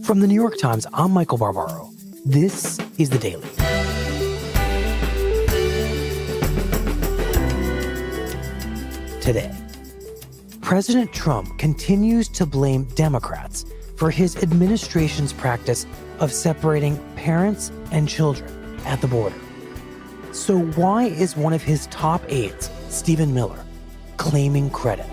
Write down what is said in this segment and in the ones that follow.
From the New York Times, I'm Michael Barbaro. This is The Daily. Today, President Trump continues to blame Democrats for his administration's practice of separating parents and children at the border. So why is one of his top aides, Stephen Miller, claiming credit?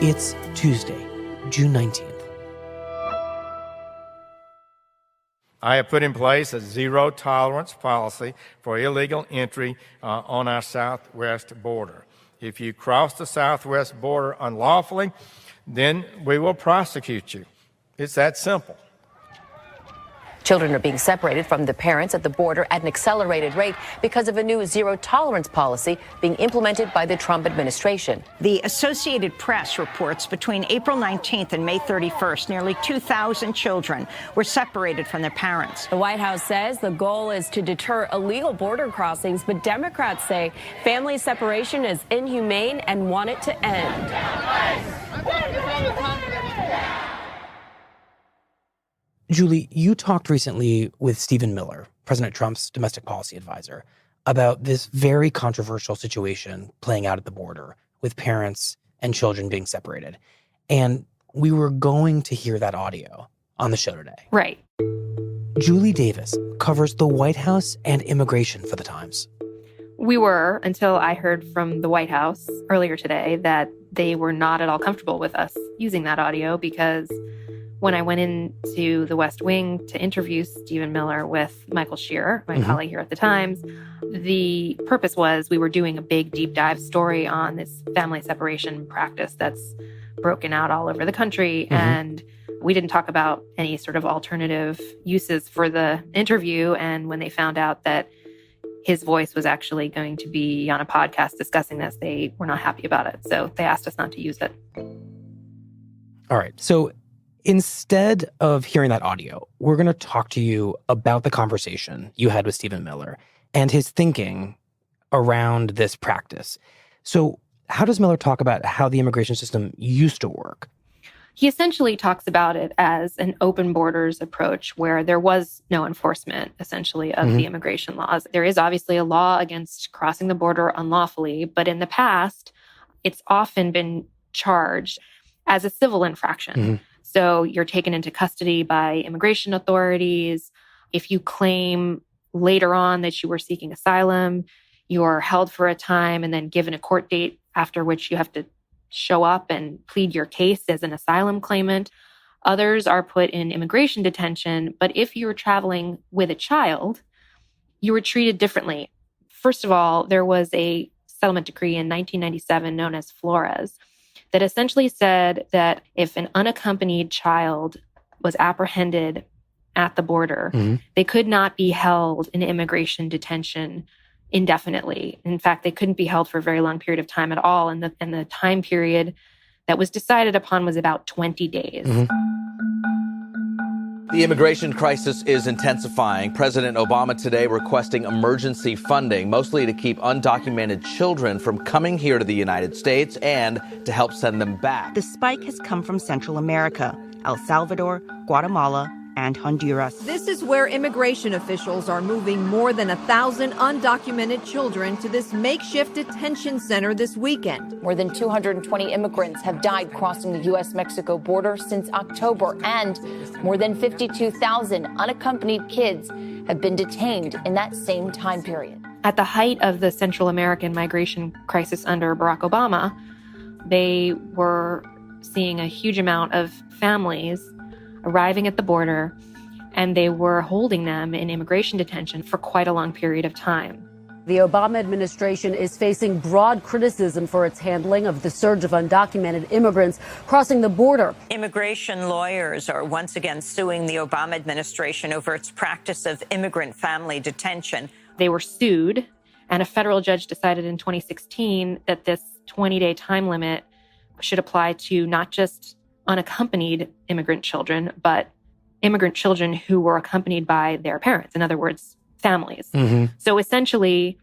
It's Tuesday, June 19th. I have put in place a zero-tolerance policy for illegal entry on our southwest border. If you cross the southwest border unlawfully, then we will prosecute you. It's that simple. Children are being separated from the parents at the border at an accelerated rate because of a new zero-tolerance policy being implemented by the Trump administration. The Associated Press reports between April 19th and May 31st, nearly 2,000 children were separated from their parents. The White House says the goal is to deter illegal border crossings, but Democrats say family separation is inhumane and want it to end. Julie, you talked recently with Stephen Miller, President Trump's domestic policy advisor, about this very controversial situation playing out at the border with parents and children being separated. And we were going to hear that audio on the show today. Right. Julie Davis covers the White House and immigration for the Times. We were, until I heard from the White House earlier today that they were not at all comfortable with us using that audio, because when I went into the West Wing to interview Stephen Miller with Michael Shearer, my colleague here at the Times, the purpose was we were doing a big deep dive story on this family separation practice that's broken out all over the country. And we didn't talk about any sort of alternative uses for the interview. And when they found out that his voice was actually going to be on a podcast discussing this, they were not happy about it. So they asked us not to use it. All right. So instead of hearing that audio, we're going to talk to you about the conversation you had with Stephen Miller and his thinking around this practice. So how does Miller talk about how the immigration system used to work? He essentially talks about it as an open borders approach where there was no enforcement, essentially, of the immigration laws. There is obviously a law against crossing the border unlawfully, but in the past, it's often been charged as a civil infraction. So you're taken into custody by immigration authorities. If you claim later on that you were seeking asylum, you're held for a time and then given a court date after which you have to show up and plead your case as an asylum claimant. Others are put in immigration detention. But if you were traveling with a child, you were treated differently. First of all, there was a settlement decree in 1997 known as Flores that essentially said that if an unaccompanied child was apprehended at the border, they could not be held in immigration detention indefinitely. In fact, they couldn't be held for a very long period of time at all. And the time period that was decided upon was about 20 days. The immigration crisis is intensifying. President Obama today requesting emergency funding, mostly to keep undocumented children from coming here to the United States and to help send them back. The spike has come from Central America, El Salvador, Guatemala, and Honduras. This is where immigration officials are moving more than 1,000 undocumented children to this makeshift detention center this weekend. More than 220 immigrants have died crossing the U.S.-Mexico border since October, and more than 52,000 unaccompanied kids have been detained in that same time period. At the height of the Central American migration crisis under Barack Obama, they were seeing a huge amount of families arriving at the border, and they were holding them in immigration detention for quite a long period of time. The Obama administration is facing broad criticism for its handling of the surge of undocumented immigrants crossing the border. Immigration lawyers are once again suing the Obama administration over its practice of immigrant family detention. They were sued, and a federal judge decided in 2016 that this 20-day time limit should apply to not just unaccompanied immigrant children, but immigrant children who were accompanied by their parents. In other words, families. So essentially,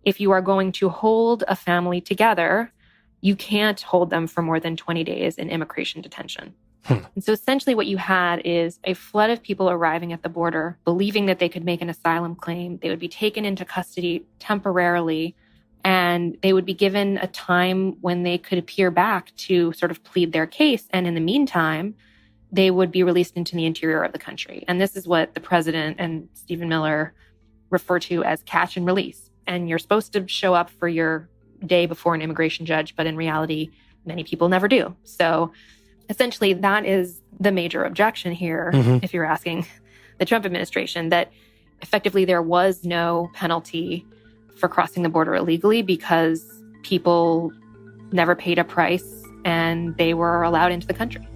if you are going to hold a family together, you can't hold them for more than 20 days in immigration detention. And so essentially what you had is a flood of people arriving at the border, believing that they could make an asylum claim. They would be taken into custody temporarily, and they would be given a time when they could appear back to sort of plead their case. And in the meantime, they would be released into the interior of the country. And this is what the president and Stephen Miller refer to as catch and release. And you're supposed to show up for your day before an immigration judge, but in reality, many people never do. So essentially, that is the major objection here, if you're asking the Trump administration, that effectively there was no penalty for crossing the border illegally because people never paid a price and they were allowed into the country.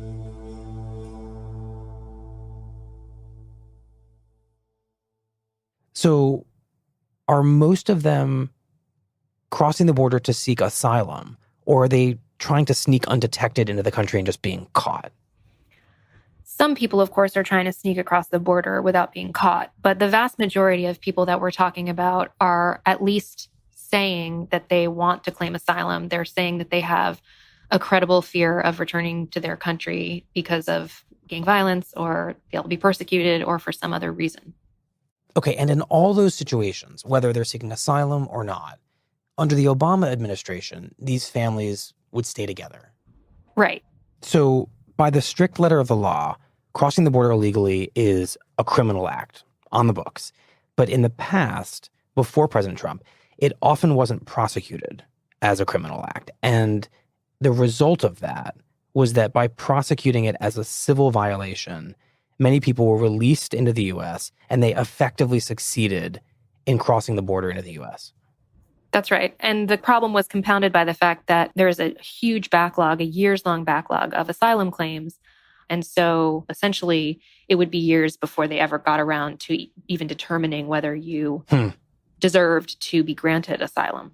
So are most of them crossing the border to seek asylum, or are they trying to sneak undetected into the country and just being caught? Some people, of course, are trying to sneak across the border without being caught. But the vast majority of people that we're talking about are at least saying that they want to claim asylum. They're saying that they have a credible fear of returning to their country because of gang violence, or they'll be persecuted, or for some other reason. Okay, and in all those situations, whether they're seeking asylum or not, under the Obama administration, these families would stay together. Right. So by the strict letter of the law, crossing the border illegally is a criminal act on the books. But in the past, before President Trump, it often wasn't prosecuted as a criminal act. And the result of that was that by prosecuting it as a civil violation, many people were released into the U.S. and they effectively succeeded in crossing the border into the U.S. That's right. And the problem was compounded by the fact that there is a huge backlog, a years-long backlog of asylum claims. And so essentially, it would be years before they ever got around to even determining whether you deserved to be granted asylum.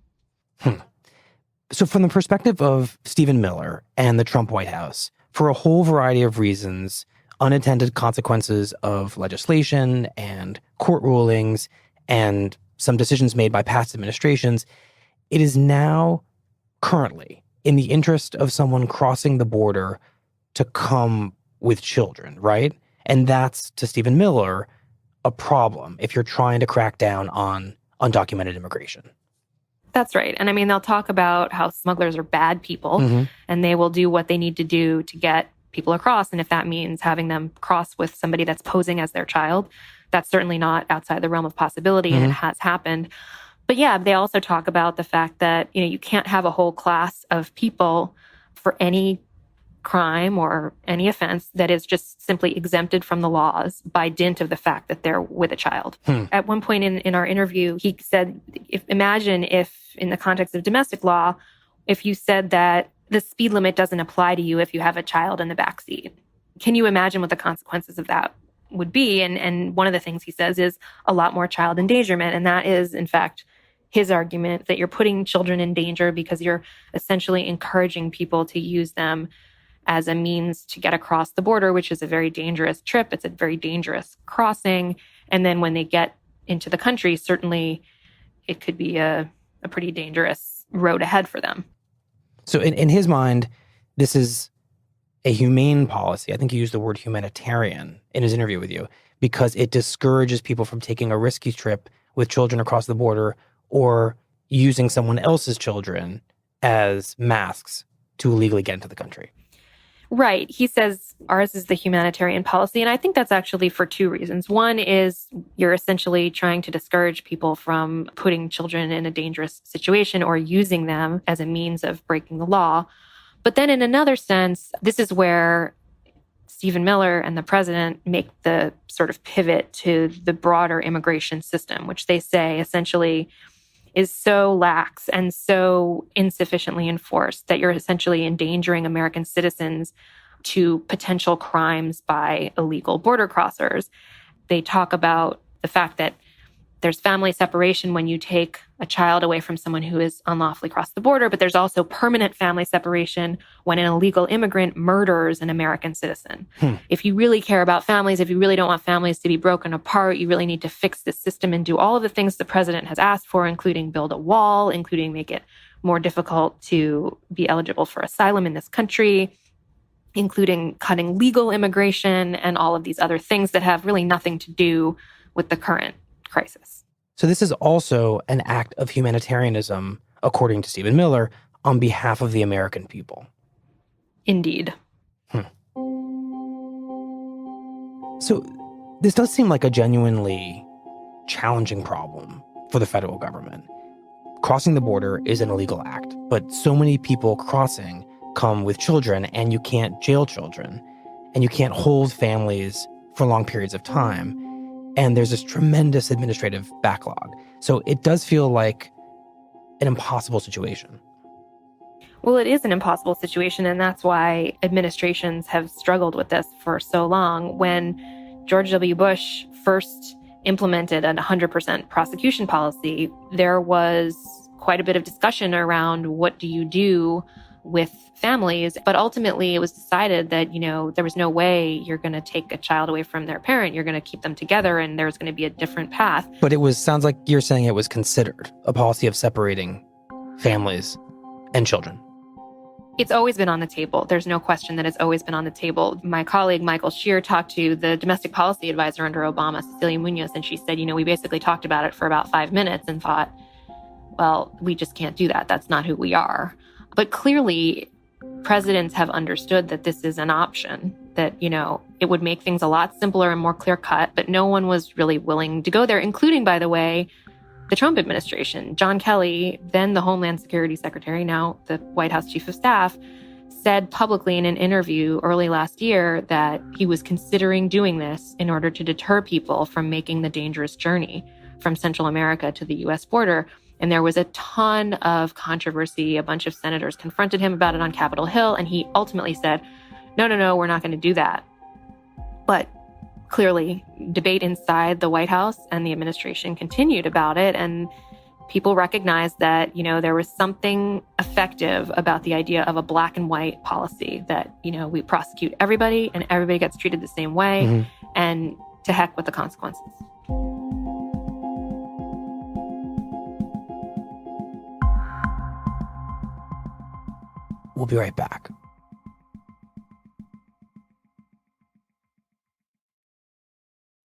So from the perspective of Stephen Miller and the Trump White House, for a whole variety of reasons, unintended consequences of legislation and court rulings and some decisions made by past administrations, it is now currently in the interest of someone crossing the border to come with children, right? And that's, to Stephen Miller, a problem if you're trying to crack down on undocumented immigration. That's right. And I mean, they'll talk about how smugglers are bad people and they will do what they need to do to get people across. And if that means having them cross with somebody that's posing as their child, that's certainly not outside the realm of possibility, and it has happened. But yeah, they also talk about the fact that, you can't have a whole class of people for any crime or any offense that is just simply exempted from the laws by dint of the fact that they're with a child. At one point in our interview, he said, imagine if, in the context of domestic law, if you said that the speed limit doesn't apply to you if you have a child in the backseat. Can you imagine what the consequences of that would be? And one of the things he says is a lot more child endangerment. And that is, in fact, his argument, that you're putting children in danger because you're essentially encouraging people to use them as a means to get across the border, which is a very dangerous trip. It's a very dangerous crossing. And then when they get into the country, certainly it could be a pretty dangerous road ahead for them. So in his mind, this is a humane policy. I think he used the word humanitarian in his interview with you, because it discourages people from taking a risky trip with children across the border or using someone else's children as masks to illegally get into the country. Right. He says ours is the humanitarian policy. And I think that's actually for two reasons. One is you're essentially trying to discourage people from putting children in a dangerous situation or using them as a means of breaking the law. But then in another sense, this is where Stephen Miller and the president make the sort of pivot to the broader immigration system, which they say essentially is so lax and so insufficiently enforced that you're essentially endangering American citizens to potential crimes by illegal border crossers. They talk about the fact that There's family separation when you take a child away from someone who is unlawfully crossed the border, but there's also permanent family separation when an illegal immigrant murders an American citizen. If you really care about families, if you really don't want families to be broken apart, you really need to fix the system and do all of the things the president has asked for, including build a wall, including make it more difficult to be eligible for asylum in this country, including cutting legal immigration and all of these other things that have really nothing to do with the current crisis. So this is also an act of humanitarianism, according to Stephen Miller, on behalf of the American people. Indeed. So this does seem like a genuinely challenging problem for the federal government. Crossing the border is an illegal act, but so many people crossing come with children, and you can't jail children, and you can't hold families for long periods of time. And there's this tremendous administrative backlog. So it does feel like an impossible situation. Well, it is an impossible situation, and that's why administrations have struggled with this for so long. When George W. Bush first implemented a 100% prosecution policy, there was quite a bit of discussion around what do you do with families. But ultimately, it was decided that, there was no way you're going to take a child away from their parent. You're going to keep them together, and there's going to be a different path. But sounds like you're saying it was considered a policy of separating families and children. It's always been on the table. There's no question that it's always been on the table. My colleague, Michael Shear, talked to the domestic policy advisor under Obama, Cecilia Munoz, and she said, we basically talked about it for about 5 minutes and thought, well, we just can't do that. That's not who we are. But clearly, presidents have understood that this is an option, that, it would make things a lot simpler and more clear-cut, but no one was really willing to go there, including, by the way, the Trump administration. John Kelly, then the Homeland Security Secretary, now the White House Chief of Staff, said publicly in an interview early last year that he was considering doing this in order to deter people from making the dangerous journey from Central America to the U.S. border. And there was a ton of controversy. A bunch of senators confronted him about it on Capitol Hill, and he ultimately said, no, we're not going to do that. But clearly, debate inside the White House and the administration continued about it, and people recognized that, there was something effective about the idea of a black and white policy that, we prosecute everybody and everybody gets treated the same way, and to heck with the consequences. We'll be right back.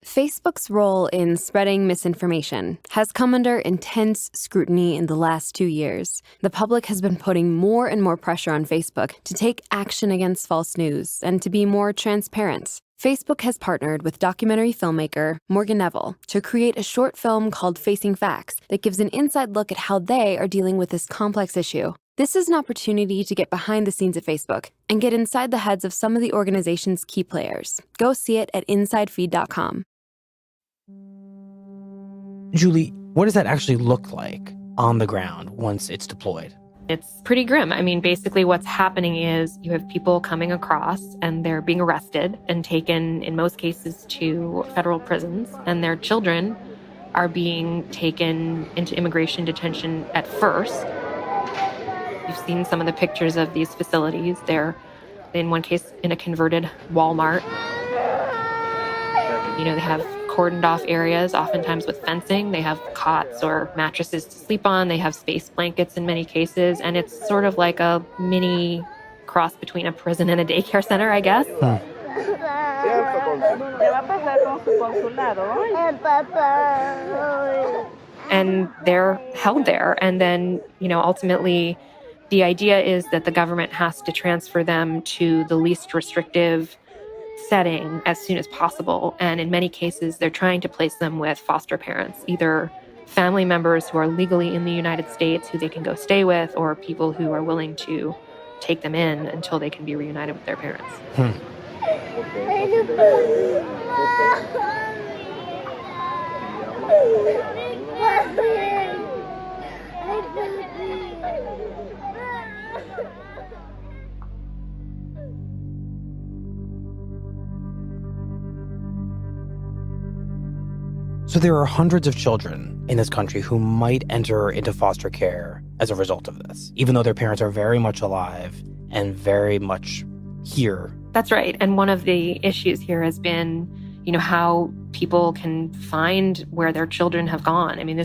Facebook's role in spreading misinformation has come under intense scrutiny in the last 2 years. The public has been putting more and more pressure on Facebook to take action against false news and to be more transparent. Facebook has partnered with documentary filmmaker Morgan Neville to create a short film called Facing Facts that gives an inside look at how they are dealing with this complex issue. This is an opportunity to get behind the scenes at Facebook and get inside the heads of some of the organization's key players. Go see it at insidefeed.com. Julie, what does that actually look like on the ground once it's deployed? It's pretty grim. I mean, basically what's happening is you have people coming across and they're being arrested and taken, in most cases, to federal prisons, and their children are being taken into immigration detention at first. You've seen some of the pictures of these facilities. They're, in one case, in a converted Walmart. They have cordoned off areas, oftentimes with fencing. They have cots or mattresses to sleep on. They have space blankets in many cases. And it's sort of like a mini cross between a prison and a daycare center, I guess. And they're held there. And then, ultimately, the idea is that the government has to transfer them to the least restrictive setting as soon as possible. And in many cases, they're trying to place them with foster parents, either family members who are legally in the United States who they can go stay with, or people who are willing to take them in until they can be reunited with their parents. So there are hundreds of children in this country who might enter into foster care as a result of this, even though their parents are very much alive and very much here. That's right. And one of the issues here has been, how people can find where their children have gone. I mean,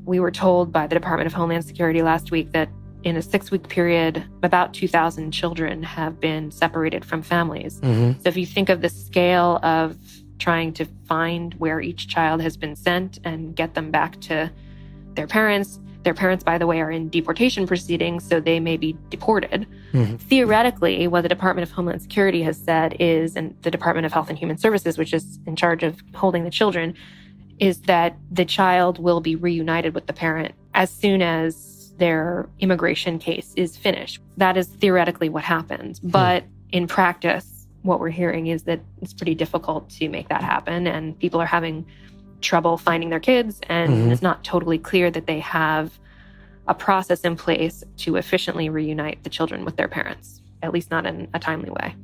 we were told by the Department of Homeland Security last week that in a 6-week period, about 2,000 children have been separated from families. So if you think of the scale of trying to find where each child has been sent and get them back to their parents, by the way, are in deportation proceedings, so they may be deported. Theoretically, what the Department of Homeland Security has said is, and the Department of Health and Human Services, which is in charge of holding the children, is that the child will be reunited with the parent as soon as their immigration case is finished. That is theoretically what happens. But in practice, what we're hearing is that it's pretty difficult to make that happen, and people are having trouble finding their kids, and it's not totally clear that they have a process in place to efficiently reunite the children with their parents, at least not in a timely way.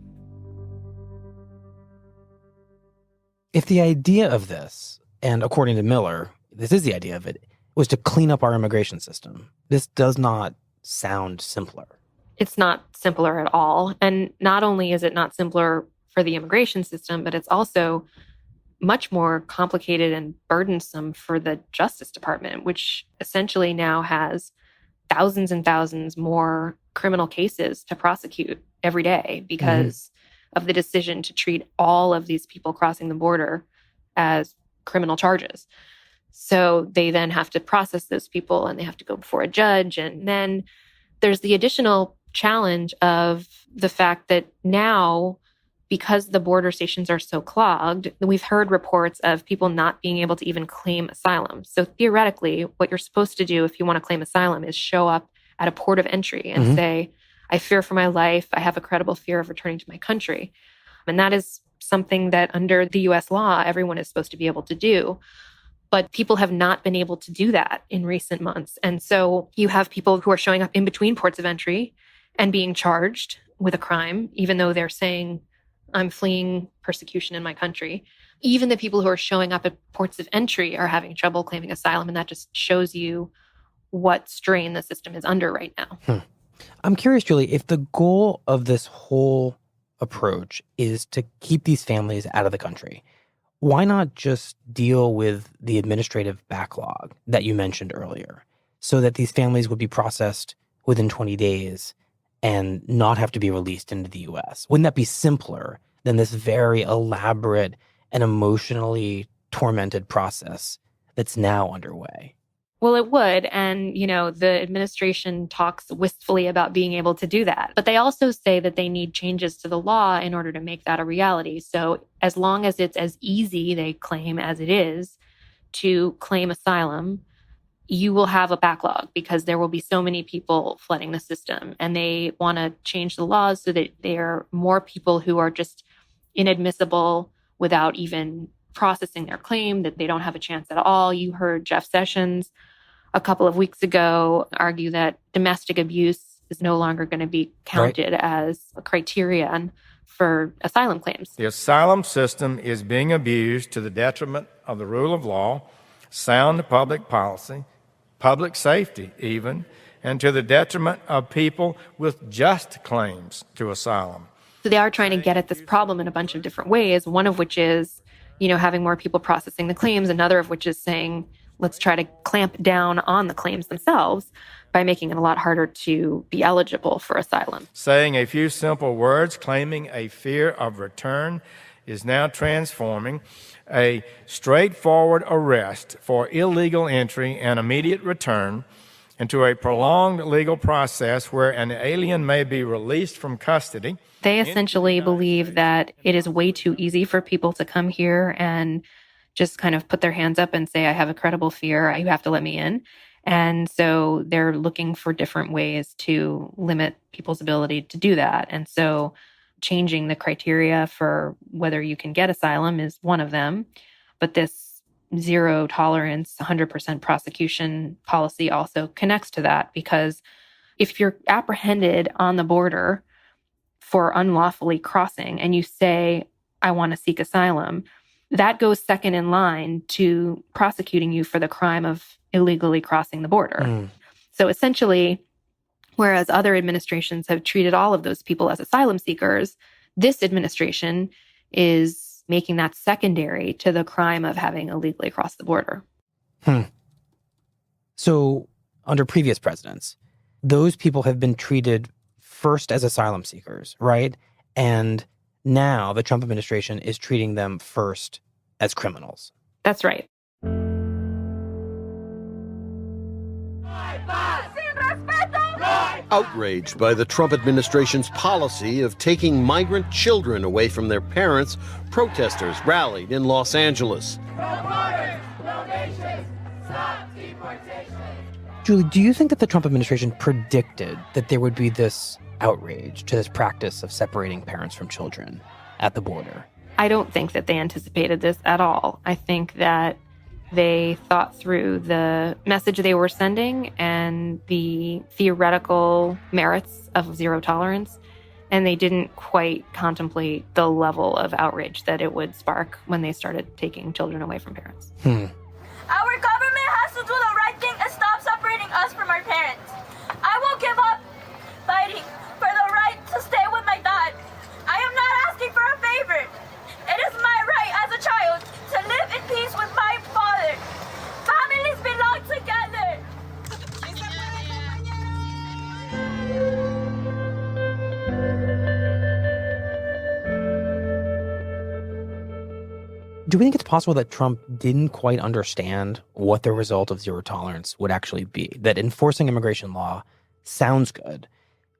If the idea of this, and according to Miller, this is the idea of it, was to clean up our immigration system, this does not sound simpler. It's not simpler at all. And not only is it not simpler for the immigration system, but it's also much more complicated and burdensome for the Justice Department, which essentially now has thousands and thousands more criminal cases to prosecute every day because of the decision to treat all of these people crossing the border as criminal charges. So they then have to process those people and they have to go before a judge. And then there's the additional challenge of the fact that now, because the border stations are so clogged, we've heard reports of people not being able to even claim asylum. So theoretically, what you're supposed to do if you want to claim asylum is show up at a port of entry and say, I fear for my life. I have a credible fear of returning to my country. And that is something that under the US law, everyone is supposed to be able to do. But people have not been able to do that in recent months. And so you have people who are showing up in between ports of entry and being charged with a crime, even though they're saying, I'm fleeing persecution in my country. Even the people who are showing up at ports of entry are having trouble claiming asylum. And that just shows you what strain the system is under right now. I'm curious, Julie, if the goal of this whole approach is to keep these families out of the country, why not just deal with the administrative backlog that you mentioned earlier so that these families would be processed within 20 days and not have to be released into the U.S.? Wouldn't that be simpler than this very elaborate and emotionally tormented process that's now underway? Well, it would. And, the administration talks wistfully about being able to do that. But they also say that they need changes to the law in order to make that a reality. So as long as it's as easy, they claim, as it is to claim asylum, you will have a backlog because there will be so many people flooding the system. And they want to change the laws so that there are more people who are just inadmissible without even processing their claim, that they don't have a chance at all. You heard Jeff Sessions a couple of weeks ago argue that domestic abuse is no longer going to be counted as a criterion for asylum claims. The asylum system is being abused to the detriment of the rule of law, sound public policy, public safety even, and to the detriment of people with just claims to asylum. So they are trying to get at this problem in a bunch of different ways, one of which is, having more people processing the claims, another of which is saying, let's try to clamp down on the claims themselves by making it a lot harder to be eligible for asylum. Saying a few simple words, claiming a fear of return, is now transforming a straightforward arrest for illegal entry and immediate return into a prolonged legal process where an alien may be released from custody. They essentially believe that it is way too easy for people to come here and just kind of put their hands up and say, I have a credible fear, you have to let me in. And so they're looking for different ways to limit people's ability to do that. And so changing the criteria for whether you can get asylum is one of them. But this zero tolerance, 100% prosecution policy also connects to that, because if you're apprehended on the border for unlawfully crossing and you say, I want to seek asylum, that goes second in line to prosecuting you for the crime of illegally crossing the border. So essentially, whereas other administrations have treated all of those people as asylum seekers, this administration is making that secondary to the crime of having illegally crossed the border. So under previous presidents, those people have been treated first as asylum seekers, right? And now the Trump administration is treating them first as criminals. That's right. Outraged by the Trump administration's policy of taking migrant children away from their parents, protesters rallied in Los Angeles. No borders, no nations, stop deportation. Julie, do you think that the Trump administration predicted that there would be this outrage to this practice of separating parents from children at the border? I don't think that they anticipated this at all. I think that they thought through the message they were sending and the theoretical merits of zero tolerance, and they didn't quite contemplate the level of outrage that it would spark when they started taking children away from parents. Our government has to do the right thing and stop separating us from our parents. I won't give up fighting for the right to stay with my dad. I am not asking for a favor. It is my right as a child to live in peace with my father. Families belong together. Do we think it's possible that Trump didn't quite understand what the result of zero tolerance would actually be? That enforcing immigration law sounds good,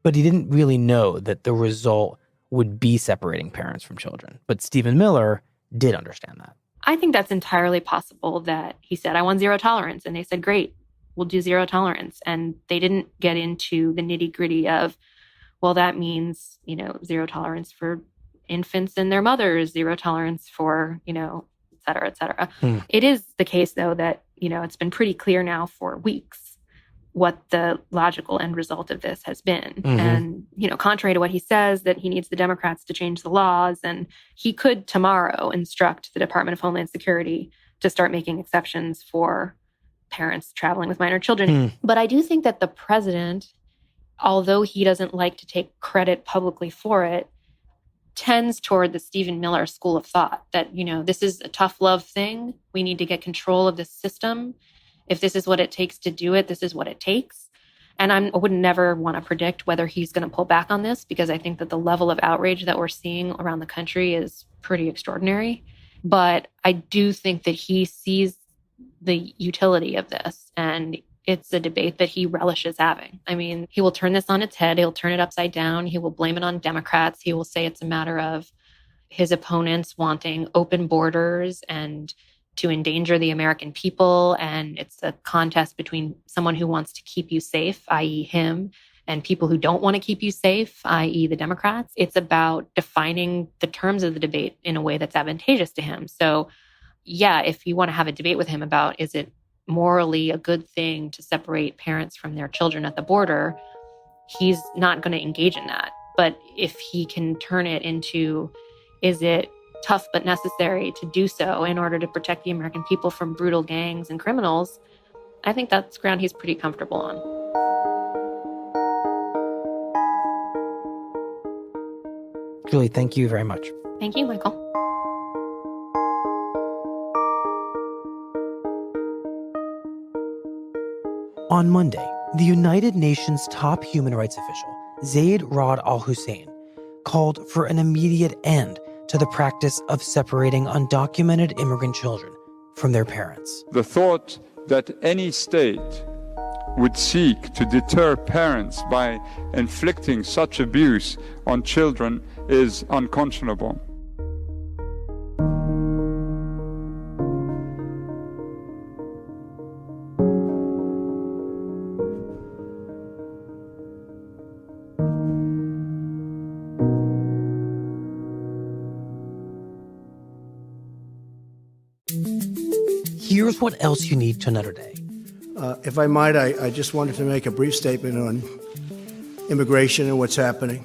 but he didn't really know that the result would be separating parents from children. But Stephen Miller did understand that. I think that's entirely possible that he said, I want zero tolerance. And they said, great, we'll do zero tolerance. And they didn't get into the nitty gritty of, well, that means, zero tolerance for infants and their mothers, zero tolerance for, et cetera, et cetera. It is the case, though, that, it's been pretty clear now for weeks what the logical end result of this has been. And, contrary to what he says, that he needs the Democrats to change the laws, and he could tomorrow instruct the Department of Homeland Security to start making exceptions for parents traveling with minor children. But I do think that the president, although he doesn't like to take credit publicly for it, tends toward the Stephen Miller school of thought that, this is a tough love thing. We need to get control of this system. If this is what it takes to do it, this is what it takes. And I would never want to predict whether he's going to pull back on this, because I think that the level of outrage that we're seeing around the country is pretty extraordinary. But I do think that he sees the utility of this, and it's a debate that he relishes having. I mean, he will turn this on its head. He'll turn it upside down. He will blame it on Democrats. He will say it's a matter of his opponents wanting open borders and to endanger the American people. And it's a contest between someone who wants to keep you safe, i.e. him, and people who don't want to keep you safe, i.e. the Democrats. It's about defining the terms of the debate in a way that's advantageous to him. So, yeah, if you want to have a debate with him about, is it morally a good thing to separate parents from their children at the border, he's not going to engage in that. But if he can turn it into, is it tough but necessary to do so in order to protect the American people from brutal gangs and criminals, I think that's ground he's pretty comfortable on. Julie, thank you very much. Thank you, Michael. On Monday, the United Nations top human rights official, Zeid Ra'ad Al Hussein, called for an immediate end to the practice of separating undocumented immigrant children from their parents. The thought that any state would seek to deter parents by inflicting such abuse on children is unconscionable. Here's what else you need to know today. If I might, I just wanted to make a brief statement on immigration and what's happening.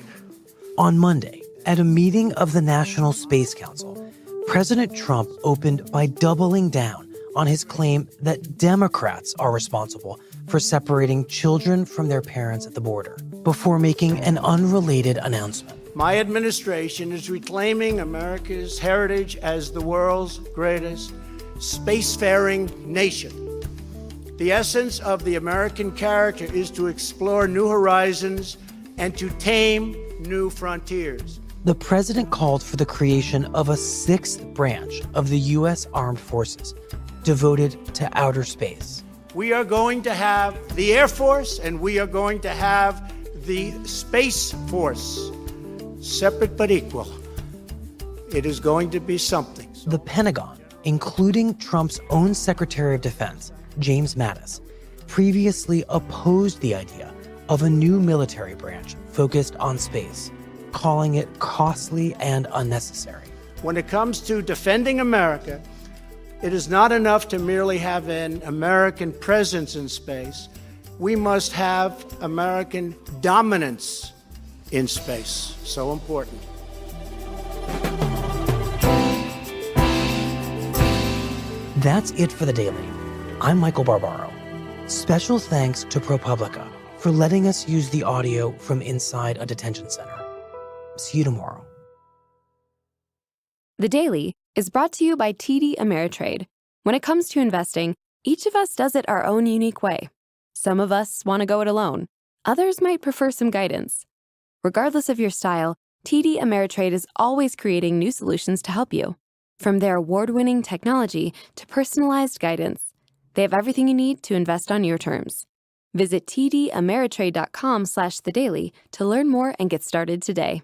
On Monday, at a meeting of the National Space Council, President Trump opened by doubling down on his claim that Democrats are responsible for separating children from their parents at the border, before making an unrelated announcement. My administration is reclaiming America's heritage as the world's greatest spacefaring nation. The essence of the American character is to explore new horizons and to tame new frontiers. The president called for the creation of a sixth branch of the U.S. Armed Forces devoted to outer space. We are going to have the Air Force and we are going to have the Space Force, separate but equal. It is going to be something. The Pentagon, including Trump's own Secretary of Defense, James Mattis, previously opposed the idea of a new military branch focused on space, calling it costly and unnecessary. When it comes to defending America, it is not enough to merely have an American presence in space. We must have American dominance in space. So important. That's it for The Daily. I'm Michael Barbaro. Special thanks to ProPublica for letting us use the audio from inside a detention center. See you tomorrow. The Daily is brought to you by TD Ameritrade. When it comes to investing, each of us does it our own unique way. Some of us want to go it alone. Others might prefer some guidance. Regardless of your style, TD Ameritrade is always creating new solutions to help you. From their award-winning technology to personalized guidance, they have everything you need to invest on your terms. Visit tdameritrade.com/thedaily to learn more and get started today.